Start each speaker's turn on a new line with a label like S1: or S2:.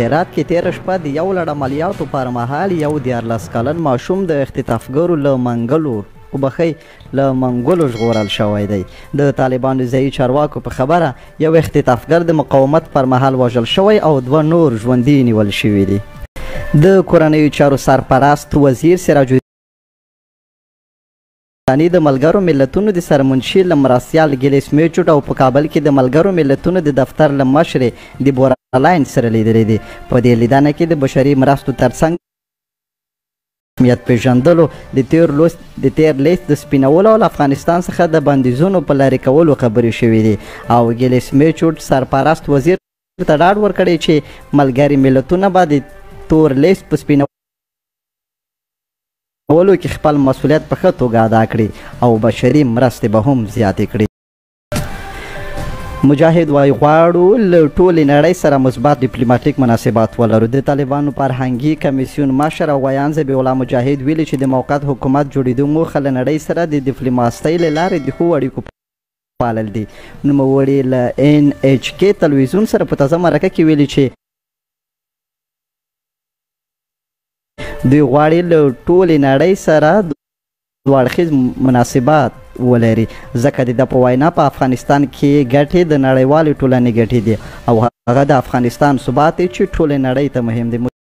S1: هرات کې تېره شپه د یو لړ عملیاتو پر مهال یو 14 کلن ماشوم د اختطافګرو له منګلو ژغورل شوی دی. د طالبانو ځایي چارواکو په خبره یو اختطافګر د مقاومت پر مهال وژل شوی او 2 نور ژوندي نیول شوي دي. د کورنیو چارو سرپرست وزیر سراج الدین د ملګرو ملتونو د سرمنشي له مرستیال ګیلیس میچوټ او په کابل کې د ملګرو ملتونو د دفتر له مشرې د بورلاین سره لیدلې دي. په دې لیدنه کې د بشري مرستو ترڅنګ اهمیت پیژندلو، د تیر لیست د سپینولو او افغانستان څخه د بندیزونو په لرې کولو خبرې شوې دي او ګیلیس میچوټ سرپرست وزیر ته ډاډ ورکړی چې ملګري ملتونه به د تور لیست په سپینولو کې خپل مسؤلیت په ښه توګه ادا کړي او بشري مرستې به هم زیاتې کړي. مجاهد وایي غواړو له ټولې نړۍ سره مثبت ډیپلوماټیک مناسبات ولرو. د طالبانو فرهنګي کمیسیون مشر او ویان ذبیح الله مجاهد ویلي چې د موقت حکومت جوړېدو موخه له نړۍ سره د ډیپلوماسۍ له لارې د ښو اړیکو پالل دي. نوموړي له NHK تلویزیون سره په تازه مرکه کې ویلي چې دوی غواړي له ټولې نړۍ سره دوه اړخیز مناسبات ولري ځکه د ده په وینا په افغانستان کې ګټې د نړیوالې ټولنې ګټې دي او هغه د افغانستان ثبات دی چې ټولې نړۍ ته مهم دی.